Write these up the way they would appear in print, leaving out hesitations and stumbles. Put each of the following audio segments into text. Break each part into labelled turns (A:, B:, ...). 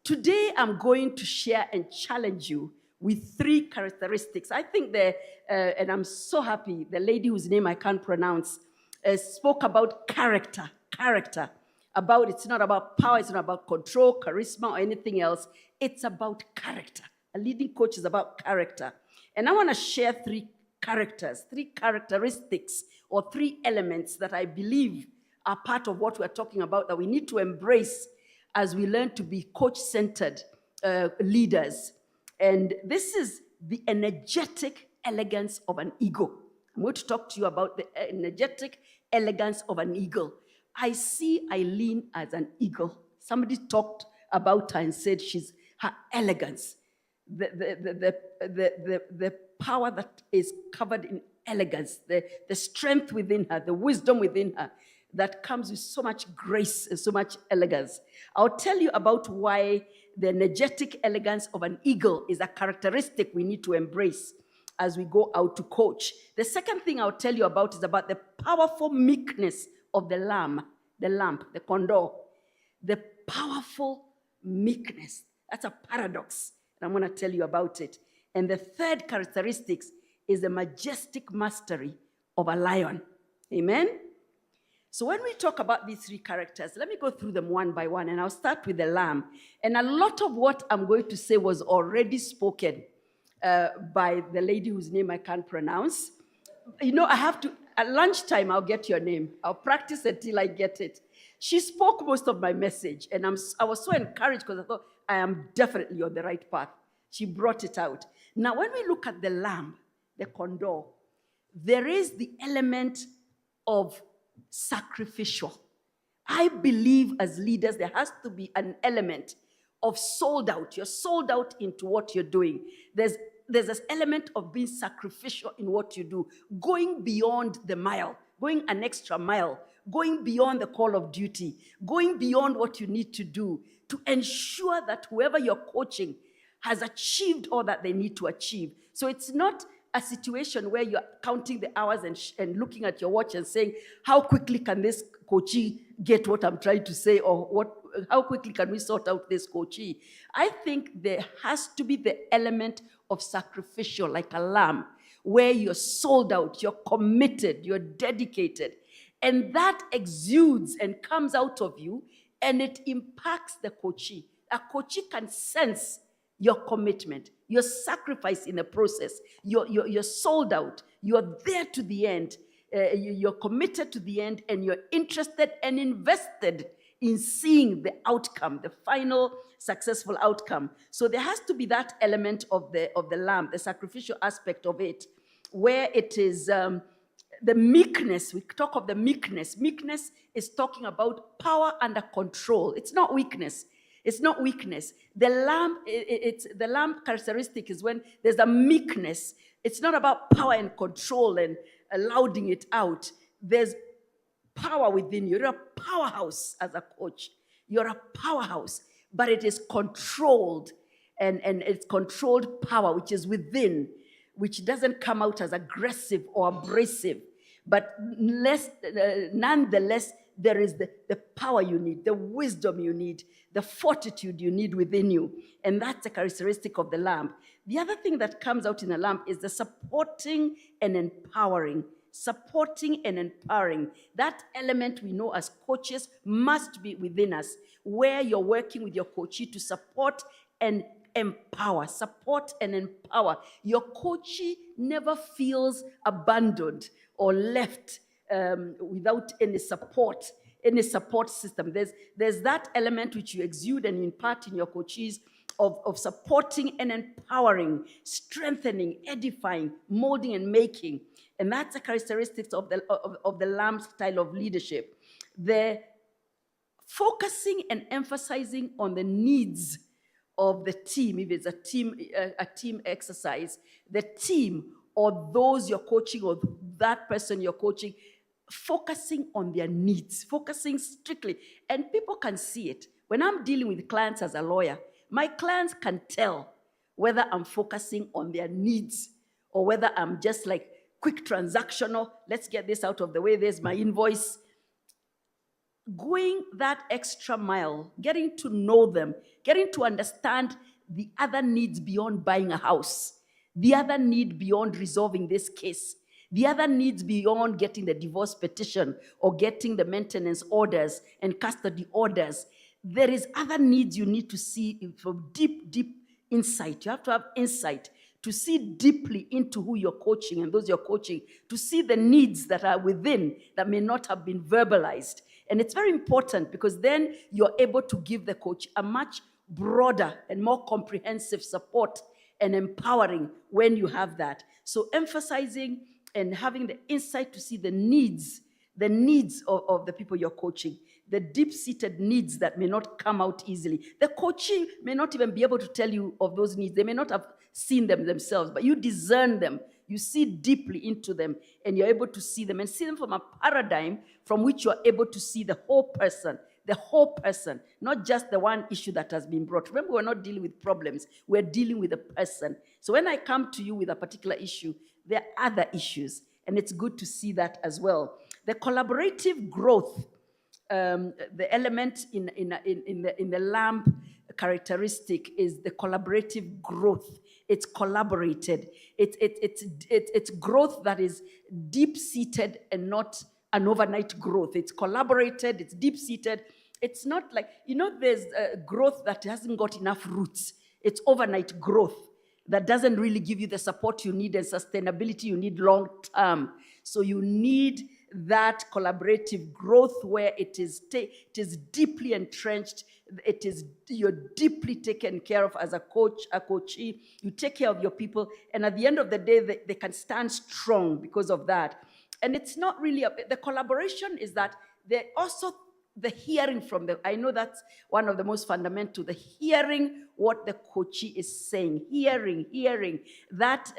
A: Today, I'm going to share and challenge you with 3 characteristics. I think and I'm so happy, the lady whose name I can't pronounce spoke about character. It's not about power, it's not about control, charisma, or anything else. It's about character. A leading coach is about character. And I want to share 3 characteristics, or 3 elements that I believe are part of what we're talking about that we need to embrace as we learn to be coach-centered leaders. And this is the energetic elegance of an eagle. I'm going to talk to you about the energetic elegance of an eagle. I see Eileen as an eagle. Somebody talked about her and said her elegance, the power that is covered in elegance, the strength within her, the wisdom within her, that comes with so much grace and so much elegance. I'll tell you about why the energetic elegance of an eagle is a characteristic we need to embrace as we go out to coach. The second thing I'll tell you about is about the powerful meekness of the lamb, the condor. The powerful meekness. That's a paradox, and I'm going to tell you about it. And the third characteristic is the majestic mastery of a lion. Amen? So when we talk about these 3 characters, let me go through them one by one, and I'll start with the lamb. And a lot of what I'm going to say was already spoken by the lady whose name I can't pronounce. You know, at lunchtime, I'll get your name. I'll practice until I get it. She spoke most of my message, and I was so encouraged because I thought, I am definitely on the right path. She brought it out. Now, when we look at the lamb, the condor, there is the element of sacrificial. I believe as leaders, there has to be an element of sold out. You're sold out into what you're doing. There's this element of being sacrificial in what you do, going beyond the mile, going an extra mile, going beyond the call of duty, going beyond what you need to do to ensure that whoever you're coaching has achieved all that they need to achieve. So it's not a situation where you're counting the hours and looking at your watch and saying, how quickly can this coachee get what I'm trying to say, or how quickly can we sort out this coachee? I think there has to be the element of sacrificial, like a lamb, where you're sold out, you're committed, you're dedicated, and that exudes and comes out of you, and it impacts the coachee. A coachee can sense your commitment, your sacrifice in the process. You're sold out. You're there to the end. You're committed to the end, and you're interested and invested in seeing the outcome, the final successful outcome. So there has to be that element of the lamb, the sacrificial aspect of it, where it is the meekness. We talk of the meekness. Meekness is talking about power under control. It's not weakness. It's not weakness. The lamb characteristic is when there's a meekness. It's not about power and control and louding it out. There's power within you. You're a powerhouse as a coach. You're a powerhouse, but it is controlled, and it's controlled power, which is within, which doesn't come out as aggressive or abrasive, but nonetheless, there is the power you need, the wisdom you need, the fortitude you need within you. And that's a characteristic of the lamb. The other thing that comes out in the lamb is the supporting and empowering. Supporting and empowering. That element we know as coaches must be within us, where you're working with your coachee to support and empower. Support and empower. Your coachee never feels abandoned or left without any support system. There's that element which you exude and impart in your coachees of supporting and empowering, strengthening, edifying, molding, and making. And that's a characteristic of the lamb style of leadership. The focusing and emphasizing on the needs of the team, if it's a team exercise, the team or those you're coaching or that person you're coaching, focusing on their needs, focusing strictly. And people can see it. When I'm dealing with clients as a lawyer, my clients can tell whether I'm focusing on their needs or whether I'm just like quick transactional. Let's get this out of the way. There's my invoice. going that extra mile, getting to know them, getting to understand the other needs beyond buying a house, the other need beyond resolving this case, the other needs beyond getting the divorce petition or getting the maintenance orders and custody orders. There is other needs you need to see from deep insight. You have to have insight to see deeply into who you're coaching and those you're coaching, to see the needs that are within that may not have been verbalized. And it's very important because then you're able to give the coach a much broader and more comprehensive support and empowering when you have that. So emphasizing and having the insight to see the needs of the people you're coaching, the deep-seated needs that may not come out easily. The coachee may not even be able to tell you of those needs. They may not have seen them themselves, but you discern them. You see deeply into them, and you're able to see them and see them from a paradigm from which you're able to see the whole person, not just the one issue that has been brought. Remember, we're not dealing with problems. We're dealing with a person. So when I come to you with a particular issue, there are other issues, and it's good to see that as well. The collaborative growth, the element in the lamp characteristic is the collaborative growth. It's collaborated. It's growth that is deep-seated and not an overnight growth. It's collaborated, it's deep-seated. It's not like, there's growth that hasn't got enough roots. It's overnight growth that doesn't really give you the support you need and sustainability you need long-term. So you need that collaborative growth where it is deeply entrenched. You're deeply taken care of as a coach, a coachee. You take care of your people, and at the end of the day, they can stand strong because of that. And it's not really the collaboration is that they're also the hearing from them. I know that's one of the most fundamental, the hearing what the coachee is saying, hearing, that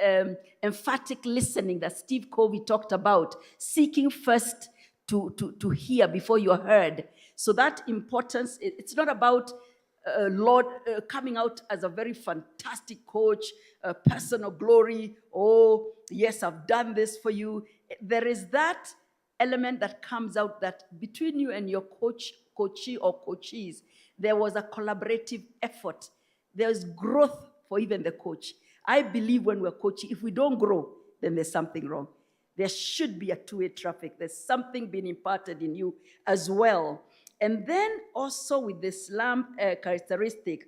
A: emphatic listening that Steve Covey talked about, seeking first to hear before you're heard. So that importance, it's not about Lord coming out as a very fantastic coach, personal glory, oh, yes, I've done this for you. There is that element that comes out that between you and your coachee or coachees, there was a collaborative effort. There's growth for even the coach. I believe when we're coaching, if we don't grow, then there's something wrong. There should be a two-way traffic. There's something being imparted in you as well. And then also with this lamp characteristic,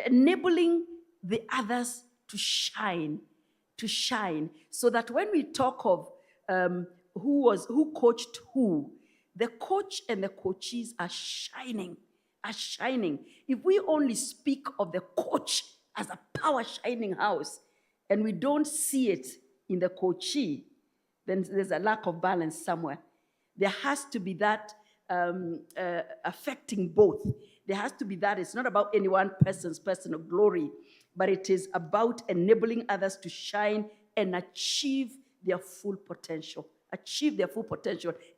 A: enabling the others to shine, so that when we talk of who coached who, the coach and the coachees are shining. If we only speak of the coach as a power shining house and we don't see it in the coachee, then there's a lack of balance somewhere. There has to be that affecting both. There has to be that. It's not about any one person's personal glory, but it is about enabling others to shine and achieve their full potential.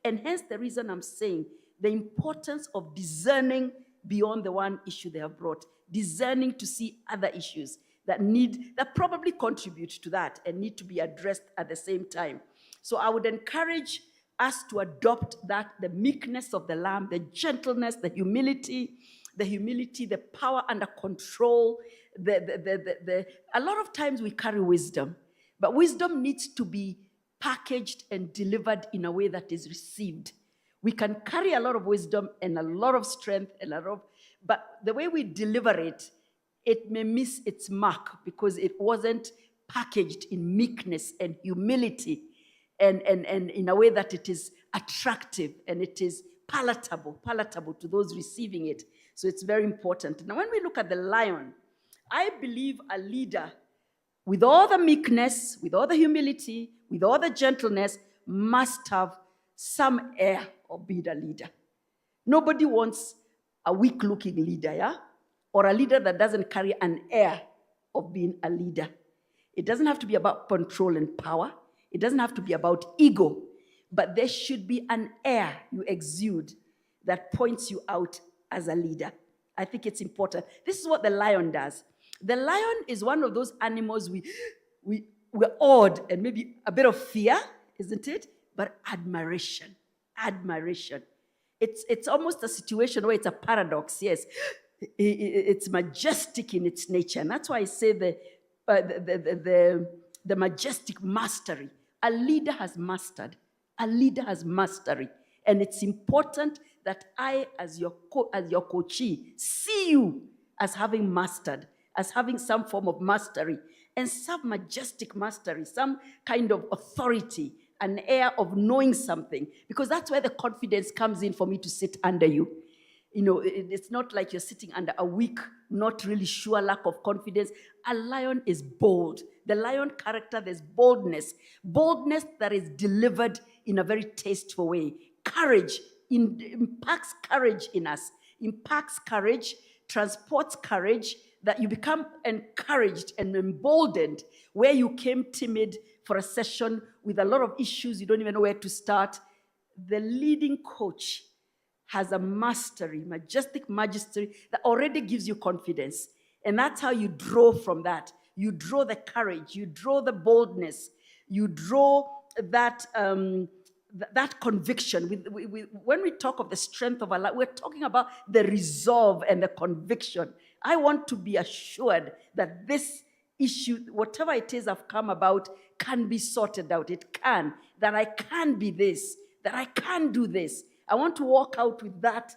A: And hence the reason I'm saying the importance of discerning beyond the one issue they have brought, discerning to see other issues that probably contribute to that and need to be addressed at the same time. So I would encourage us to adopt that, the meekness of the Lamb, the gentleness, the humility, the power under control. A lot of times we carry wisdom, but wisdom needs to be packaged and delivered in a way that is received. We can carry a lot of wisdom and a lot of strength but the way we deliver it, it may miss its mark because it wasn't packaged in meekness and humility and in a way that it is attractive and it is palatable to those receiving it. So it's very important. Now, when we look at the lion, I believe a leader with all the meekness, with all the humility, with all the gentleness, must have some air of being a leader. Nobody wants a weak-looking leader, yeah? Or a leader that doesn't carry an air of being a leader. It doesn't have to be about control and power. It doesn't have to be about ego. But there should be an air you exude that points you out as a leader. I think it's important. This is what the lion does. The lion is one of those animals we're awed and maybe a bit of fear, isn't it? But admiration. It's almost a situation where it's a paradox. Yes, it's majestic in its nature, and that's why I say the majestic mastery. A leader has mastered. A leader has mastery, and it's important that I, as your coachee, see you as having mastered, as having some form of mastery, and some majestic mastery, some kind of authority, an air of knowing something, because that's where the confidence comes in for me to sit under you. You know, it's not like you're sitting under a weak, not really sure, lack of confidence. A lion is bold. The lion character, there's boldness. Boldness that is delivered in a very tasteful way. Courage impacts courage in us. Impacts courage, transports courage, that you become encouraged and emboldened where you came timid for a session with a lot of issues, you don't even know where to start. The leading coach has a mastery, majestic mastery that already gives you confidence. And that's how you draw from that. You draw the courage, you draw the boldness, you draw that that conviction. When we talk of the strength of our life, we're talking about the resolve and the conviction. I want to be assured that this issue, whatever it is I've come about, can be sorted out. It can. That I can be this. That I can do this. I want to walk out with that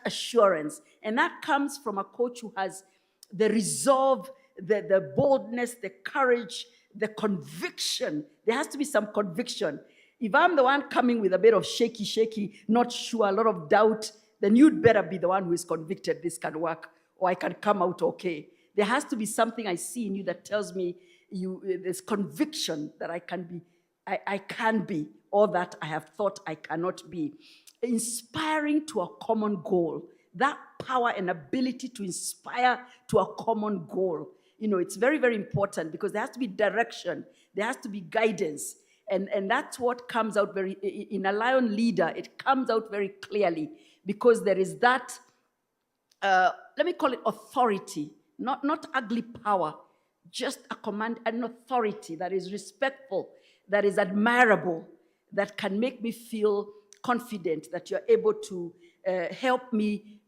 A: assurance. And that comes from a coach who has the resolve, the boldness, the courage, the conviction. There has to be some conviction. If I'm the one coming with a bit of shaky, not sure, a lot of doubt, then you'd better be the one who is convicted this can work or I can come out okay. There has to be something I see in you that tells me there's conviction that I can be, or that I have thought I cannot be. Inspiring to a common goal. That power and ability to inspire to a common goal. You know, it's very, very important because there has to be direction. There has to be guidance. And that's what comes out in a lion leader, it comes out very clearly because there is that, let me call it authority, not ugly power, just a command, an authority that is respectful, that is admirable, that can make me feel confident that you're able to help me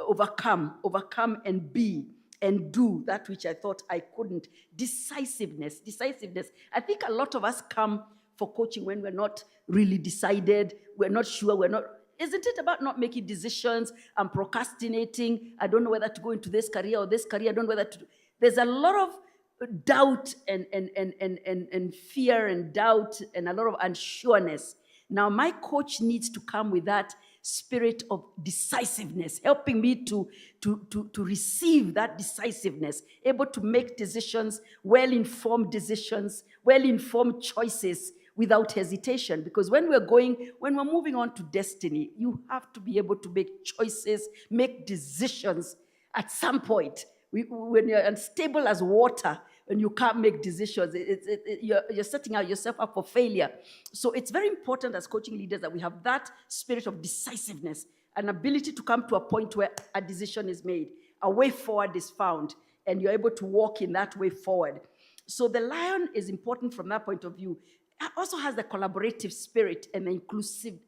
A: overcome and be and do that which I thought I couldn't. Decisiveness. I think a lot of us come for coaching when we're not really decided, we're not sure, isn't it about not making decisions and procrastinating? I don't know whether to go into this career or this career, I don't know whether to do. There's a lot of doubt and fear and doubt and a lot of unsureness. Now, my coach needs to come with that spirit of decisiveness, helping me to receive that decisiveness, able to make decisions, well-informed choices without hesitation. Because when we're moving on to destiny, you have to be able to make choices, make decisions at some point. When you're unstable as water, and you can't make decisions, you're setting yourself up for failure. So it's very important as coaching leaders that we have that spirit of decisiveness, an ability to come to a point where a decision is made, a way forward is found, and you're able to walk in that way forward. So the lion is important from that point of view. It also has the collaborative spirit and the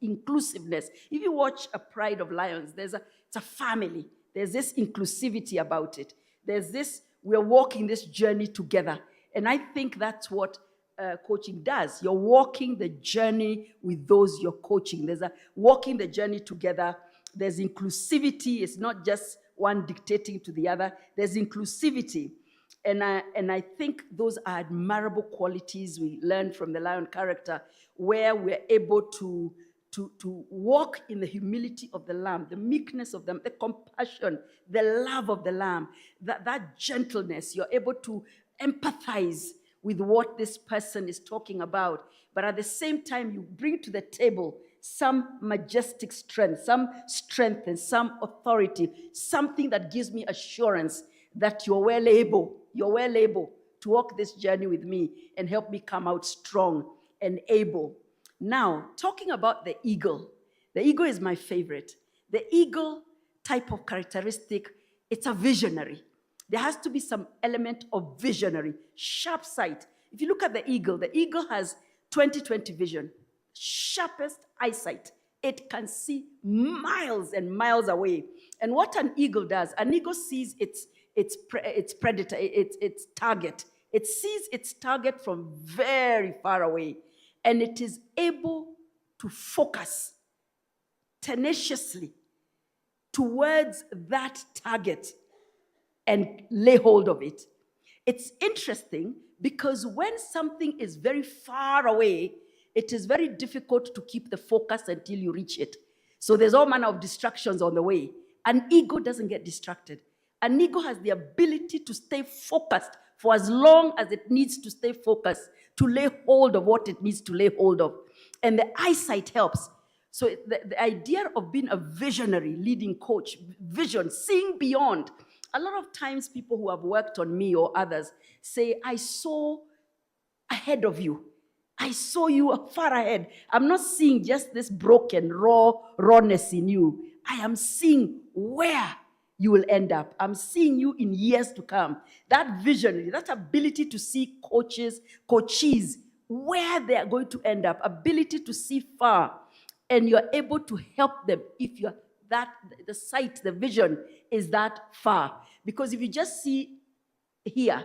A: inclusiveness. If you watch A Pride of Lions, it's a family. There's this inclusivity about it. There's this, we're walking this journey together. And I think that's what coaching does. You're walking the journey with those you're coaching. There's a walking the journey together. There's inclusivity. It's not just one dictating to the other. There's inclusivity. And I think those are admirable qualities we learn from the lion character, where we're able to walk in the humility of the lamb, the meekness of them, the compassion, the love of the lamb, that gentleness. You're able to empathize with what this person is talking about. But at the same time, you bring to the table some majestic strength and some authority, something that gives me assurance that you're well able to walk this journey with me and help me come out strong and able. Now, talking about the eagle is my favorite. The eagle type of characteristic, it's a visionary. There has to be some element of visionary, sharp sight. If you look at the eagle has 20/20 vision, sharpest eyesight It can see miles and miles away. And what an eagle does, an eagle sees its predator, its target. It sees its target from very far away, and it is able to focus tenaciously towards that target and lay hold of it. It's interesting because when something is very far away, it is very difficult to keep the focus until you reach it. So there's all manner of distractions on the way. An ego doesn't get distracted. An ego has the ability to stay focused for as long as it needs to stay focused, to lay hold of what it needs to lay hold of. And the eyesight helps. So the idea of being a visionary, leading coach, vision, seeing beyond. A lot of times people who have worked on me or others say, I saw ahead of you. I saw you far ahead. I'm not seeing just this broken, rawness in you. I am seeing where you will end up. I'm seeing you in years to come. That vision, that ability to see coaches, where they are going to end up, ability to see far, and you're able to help them if you're the sight, the vision is that far. Because if you just see here,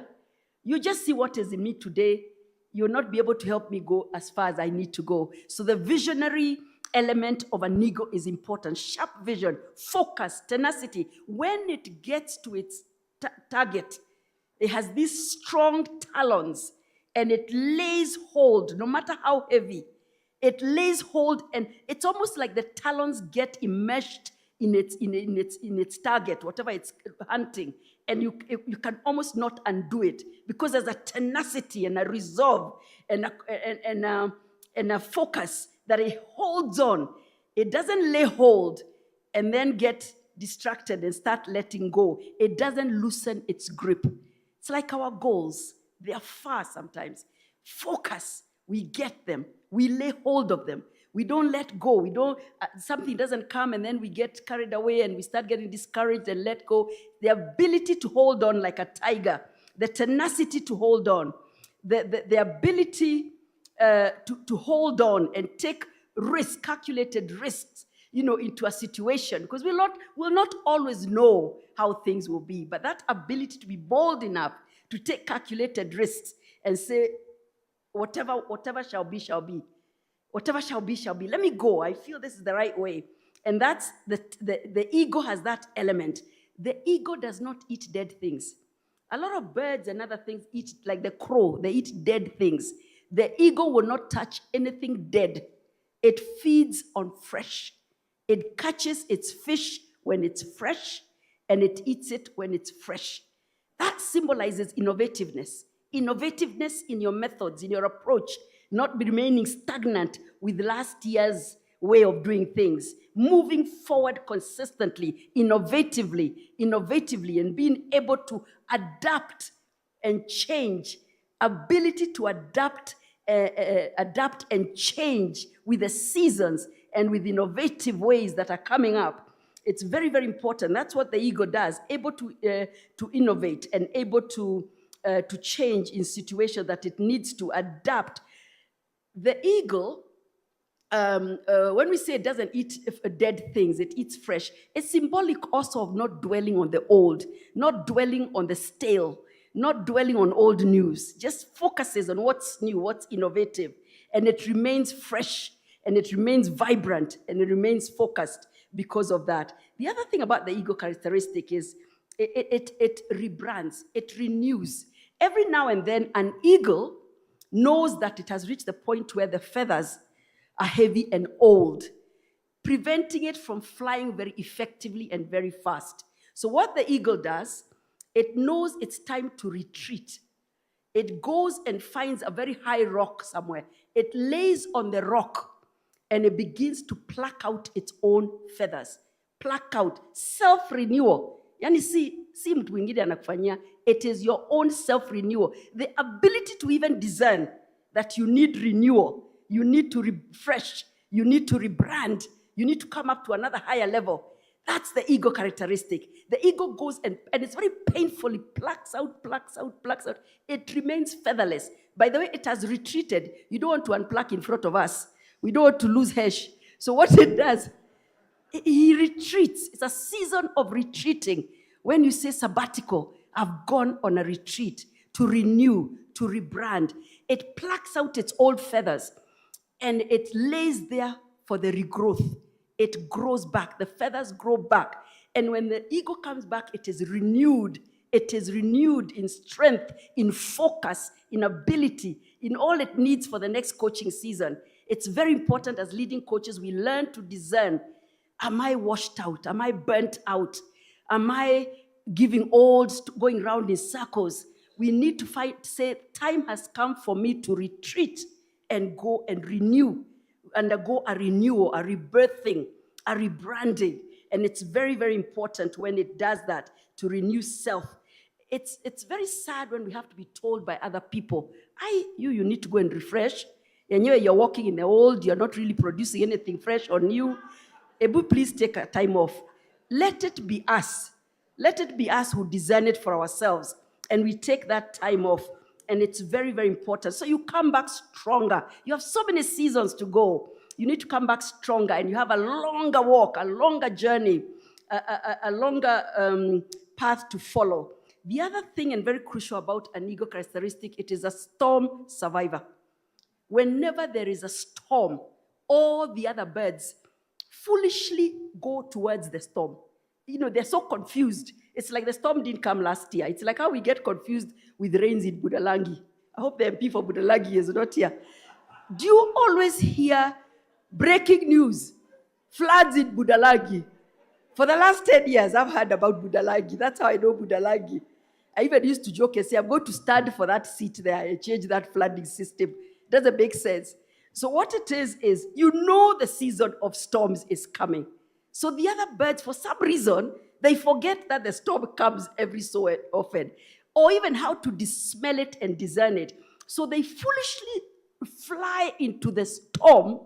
A: you just see what is in me today, you'll not be able to help me go as far as I need to go. So the visionary element of an ego is important. Sharp vision, focus, tenacity. When it gets to its target, it has these strong talons and it lays hold, no matter how heavy. It lays hold, and it's almost like the talons get enmeshed in its target, whatever it's hunting, and you can almost not undo it because there's a tenacity and a resolve and a focus that it holds on. It doesn't lay hold and then get distracted and start letting go. It doesn't loosen its grip. It's like our goals. They are far sometimes. Focus. We get them. We lay hold of them. We don't let go. We don't, something doesn't come and then we get carried away and we start getting discouraged and let go. The ability to hold on like a tiger, the tenacity to hold on, the ability to hold on and take risks, calculated risks, into a situation, because we'll not always know how things will be, but that ability to be bold enough to take calculated risks and say, whatever shall be, shall be. Whatever shall be, shall be. Let me go. I feel this is the right way. And that's the ego has that element. The ego does not eat dead things. A lot of birds and other things eat, like the crow, they eat dead things. The ego will not touch anything dead. It feeds on fresh. It catches its fish when it's fresh, and it eats it when it's fresh. That symbolizes innovativeness. Innovativeness in your methods, in your approach, not remaining stagnant with last year's way of doing things, moving forward consistently, innovatively, and being able to adapt and change, ability to adapt and change with the seasons and with innovative ways that are coming up. It's very, very important. That's what the ego does, able to innovate and able to change in situations that it needs to adapt. The eagle, when we say it doesn't eat dead things, it eats fresh, it's symbolic also of not dwelling on the old, not dwelling on the stale, not dwelling on old news, just focuses on what's new, what's innovative, and it remains fresh, and it remains vibrant, and it remains focused because of that. The other thing about the ego characteristic is it rebrands, it renews. Every now and then, an eagle knows that it has reached the point where the feathers are heavy and old, preventing it from flying very effectively and very fast. So what the eagle does, it knows it's time to retreat. It goes and finds a very high rock somewhere. It lays on the rock and it begins to pluck out its own feathers. Pluck out, self-renewal. Yani si mtu mwingine anakufanyia, it is your own self-renewal. The ability to even discern that you need renewal, you need to refresh, you need to rebrand, you need to come up to another higher level. That's the ego characteristic. The ego goes and it's very painfully plucks out. It remains featherless. By the way, it has retreated. You don't want to unpluck in front of us. We don't want to lose hash. So what it does, he retreats. It's a season of retreating. When you say sabbatical, I've gone on a retreat to renew, to rebrand. It plucks out its old feathers and it lays there for the regrowth. It grows back. The feathers grow back. And when the ego comes back, it is renewed. It is renewed in strength, in focus, in ability, in all it needs for the next coaching season. It's very important as leading coaches, we learn to discern. Am I washed out? Am I burnt out? Am I giving old, going around in circles? We need to say, time has come for me to retreat and go and renew, undergo a renewal, a rebirthing, a rebranding. And it's very, very important when it does that, to renew self. It's very sad when we have to be told by other people, you need to go and refresh. And you're walking in the old, you're not really producing anything fresh or new. Ebu, please take a time off. Let it be us. Let it be us who design it for ourselves. And we take that time off. And it's very, very important. So you come back stronger. You have so many seasons to go. You need to come back stronger. And you have a longer walk, a longer journey, a longer path to follow. The other thing, and very crucial about an ego characteristic, it is a storm survivor. Whenever there is a storm, all the other birds foolishly go towards the storm. They're so confused. It's like the storm didn't come last year. It's like how we get confused with rains in Budalangi. I hope the MP for Budalangi is not here. Do you always hear breaking news? Floods in Budalangi. For the last 10 years, I've heard about Budalangi. That's how I know Budalangi. I even used to joke and say, I'm going to stand for that seat there and change that flooding system. Doesn't make sense. So what it is the season of storms is coming. So the other birds, for some reason, they forget that the storm comes every so often, or even how to smell it and discern it. So they foolishly fly into the storm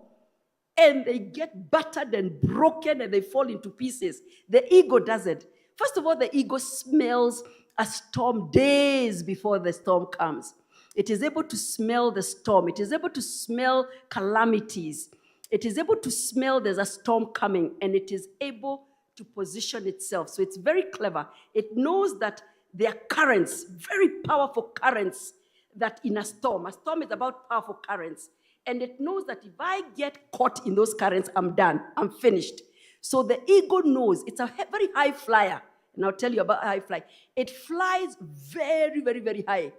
A: and they get battered and broken and they fall into pieces. The ego doesn't. First of all, the ego smells a storm days before the storm comes. It is able to smell the storm. It is able to smell calamities. It is able to smell there's a storm coming, and it is able to position itself. So it's very clever. It knows that there are currents, very powerful currents, that in a storm is about powerful currents. And it knows that if I get caught in those currents, I'm done. I'm finished. So the ego knows. It's a very high flyer. And I'll tell you about high fly. It flies very, very, very high.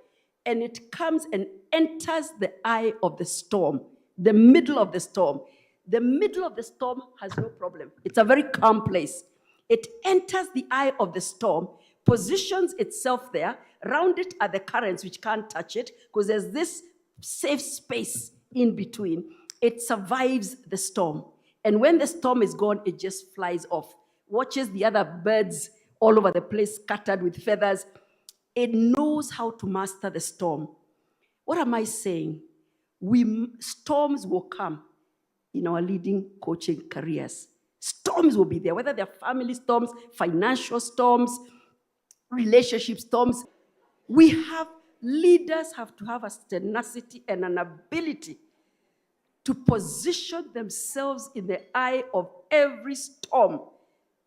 A: And it comes and enters the eye of the storm, the middle of the storm. The middle of the storm has no problem. It's a very calm place. It enters the eye of the storm, positions itself there. Around it are the currents which can't touch it because there's this safe space in between. It survives the storm. And when the storm is gone, it just flies off. Watches the other birds all over the place, scattered with feathers. It knows how to master the storm. What am I saying? Storms will come in our leading coaching careers. Storms will be there, whether they're family storms, financial storms, relationship storms. Leaders have to have a tenacity and an ability to position themselves in the eye of every storm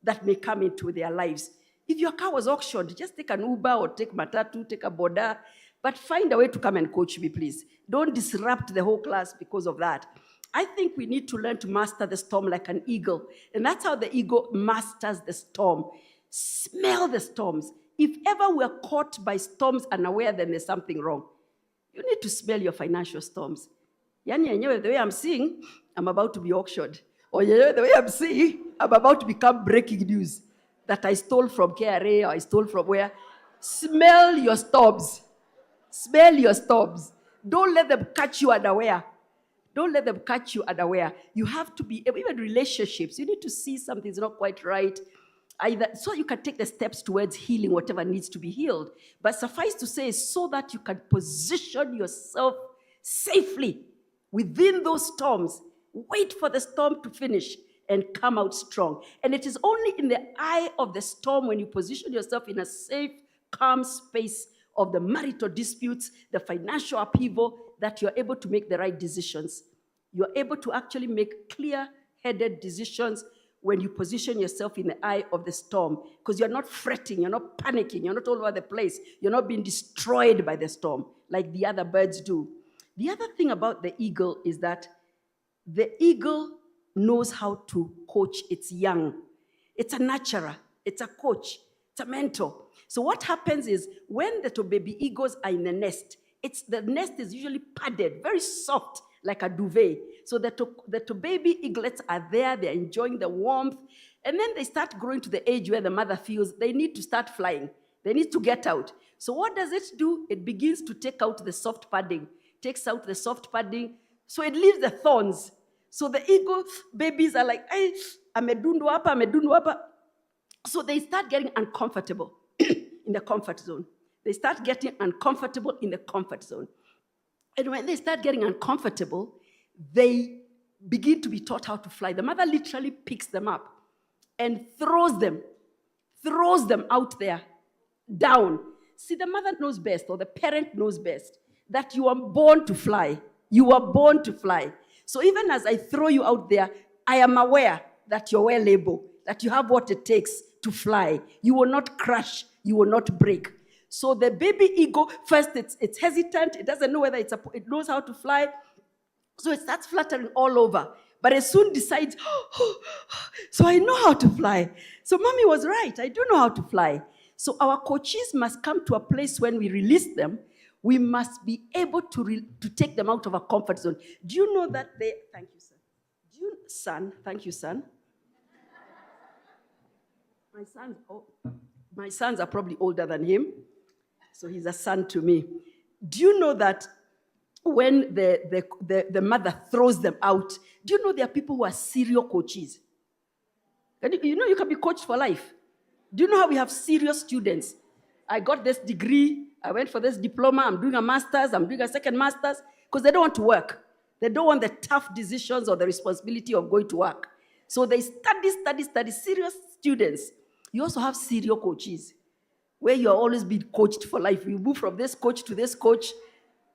A: that may come into their lives. If your car was auctioned, just take an Uber or take Matatu, take a Boda, but find a way to come and coach me, please. Don't disrupt the whole class because of that. I think we need to learn to master the storm like an eagle. And that's how the ego masters the storm. Smell the storms. If ever we're caught by storms unaware, then there's something wrong. You need to smell your financial storms. The way I'm seeing, I'm about to be auctioned. Or the way I'm seeing, I'm about to become breaking news that I stole from KRA or I stole from where. Smell your storms. Smell your storms. Don't let them catch you unaware. Don't let them catch you unaware. You have to be, even relationships, you need to see something's not quite right. So you can take the steps towards healing whatever needs to be healed. But suffice to say, so that you can position yourself safely within those storms. Wait for the storm to finish and come out strong. And it is only in the eye of the storm when you position yourself in a safe, calm space of the marital disputes, the financial upheaval, that you're able to make the right decisions. You're able to actually make clear level-headed decisions when you position yourself in the eye of the storm, because you're not fretting, you're not panicking, you're not all over the place, you're not being destroyed by the storm like the other birds do. The other thing about the eagle is that the eagle knows how to coach its young. It's a nurturer, it's a coach, it's a mentor. So what happens is when the baby eagles are in the nest nest is usually padded, very soft, like a duvet. So the baby eaglets are there, they're enjoying the warmth, and then they start growing to the age where the mother feels they need to start flying. They need to get out. So what does it do? It begins to take out the soft padding, takes out the soft padding, so it leaves the thorns. So the eagle babies are like, hey, amedundu hapa. So they start getting uncomfortable in the comfort zone. They start getting uncomfortable in the comfort zone. And when they start getting uncomfortable, they begin to be taught how to fly. The mother literally picks them up and throws them out there, down. See, the mother knows best, or the parent knows best, that you are born to fly. You are born to fly. So even as I throw you out there, I am aware that you're well able, that you have what it takes to fly. You will not crash. You will not break. So the baby eagle, first it's hesitant. It doesn't know whether it knows how to fly. So it starts fluttering all over. But it soon decides, so I know how to fly. So mommy was right. I do know how to fly. So our coaches must come to a place when we release them, we must be able to take them out of a comfort zone. Do you know that thank you, son. Thank you, son. My sons are probably older than him, so he's a son to me. Do you know that when the mother throws them out, do you know there are people who are serial coaches? You know you can be coached for life. Do you know how we have serious students? I got this degree, I went for this diploma, I'm doing a master's, I'm doing a second master's, because they don't want to work. They don't want the tough decisions or the responsibility of going to work. So they study, serious students. You also have serial coaches, where you're always being coached for life. You move from this coach to this coach,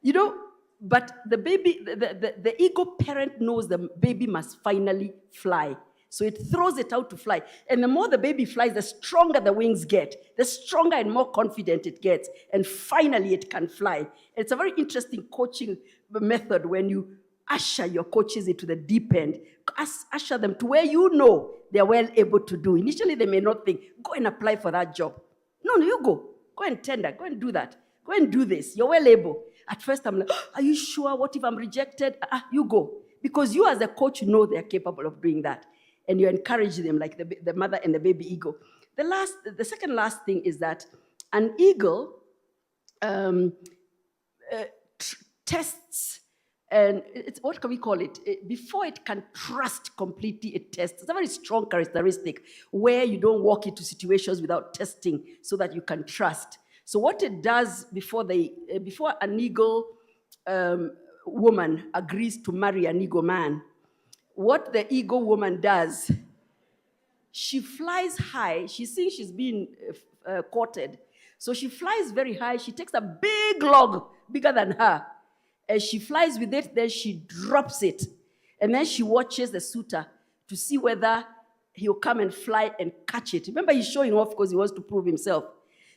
A: you know, but the baby, the ego parent knows the baby must finally fly. So it throws it out to fly. And the more the baby flies, the stronger the wings get, the stronger and more confident it gets. And finally, it can fly. It's a very interesting coaching method when you usher your coaches into the deep end. Usher them to where you know they're well able to do. Initially, they may not think, go and apply for that job. No, you go. Go and tender. Go and do that. Go and do this. You're well able. At first, I'm like, are you sure? What if I'm rejected? You go. Because you as a coach know they're capable of doing that. And you encourage them like the mother and the baby eagle. The second last thing is that an eagle tests, and what can we call it? Before it can trust completely, it tests. It's a very strong characteristic where you don't walk into situations without testing so that you can trust. So what it does before an eagle woman agrees to marry an eagle man, what the eagle woman does, she flies high. She thinks she's being courted. So she flies very high. She takes a big log, bigger than her, and she flies with it. Then she drops it. And then she watches the suitor to see whether he'll come and fly and catch it. Remember, he's showing off because he wants to prove himself.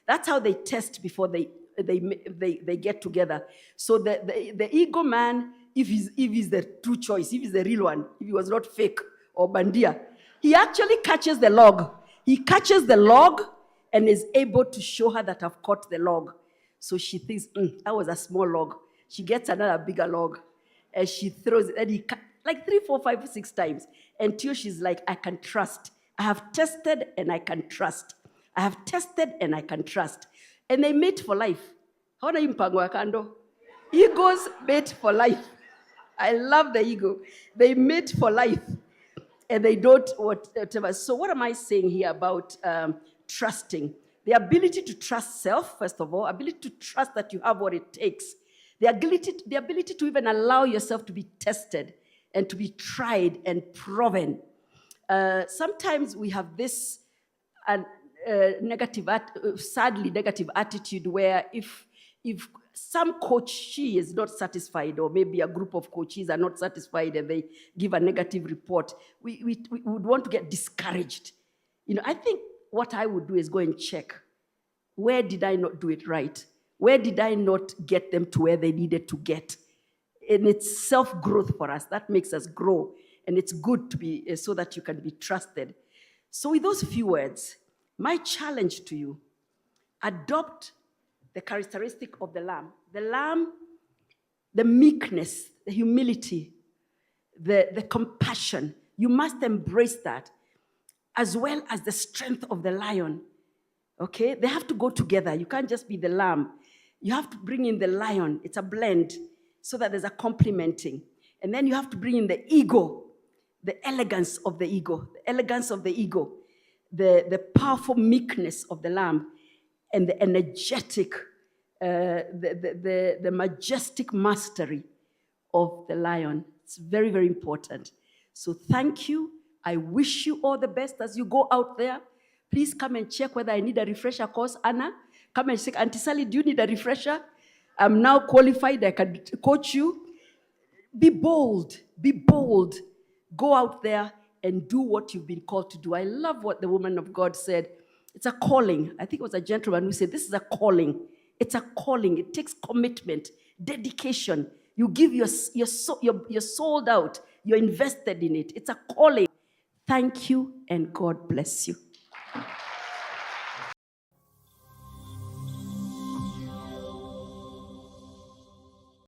A: That's how they test before they get together. So the eagle man, if he's the true choice, if he's the real one, if he was not fake or bandia, he actually catches the log. He catches the log and is able to show her that I've caught the log. So she thinks, that was a small log. She gets another bigger log and she throws it. And he like 3, 4, 5, 6 times until she's like, I can trust. I have tested and I can trust. I have tested and I can trust. And they mate for life. How do you mpango ya kando? Eagles mate for life. I love the eagle. They mate for life. And they don't whatever. So what am I saying here about trusting? The ability to trust self, first of all. Ability to trust that you have what it takes. The ability to even allow yourself to be tested and to be tried and proven. Sometimes we have this sadly negative attitude where if some coachee is not satisfied, or maybe a group of coaches are not satisfied and they give a negative report. We would want to get discouraged. I think what I would do is go and check, where did I not do it right? Where did I not get them to where they needed to get? And it's self-growth for us. That makes us grow. And it's good to be, so that you can be trusted. So with those few words, my challenge to you, adopt the characteristic of the lamb. The lamb, the meekness, the humility, the compassion. You must embrace that, as well as the strength of the lion. Okay? They have to go together. You can't just be the lamb. You have to bring in the lion. It's a blend, so that there's a complementing. And then you have to bring in the ego, the elegance of the ego, the powerful meekness of the lamb, and the energetic, the majestic mastery of the lion. It's very, very important. So thank you. I wish you all the best as you go out there. Please come and check whether I need a refresher course. Anna, come and check. Auntie Sally, do you need a refresher? I'm now qualified. I can coach you. Be bold. Be bold. Go out there and do what you've been called to do. I love what the woman of God said. It's a calling. I think it was a gentleman who said, this is a calling. It's a calling. It takes commitment, dedication. You give you're sold out. You're invested in it. It's a calling. Thank you, and God bless you.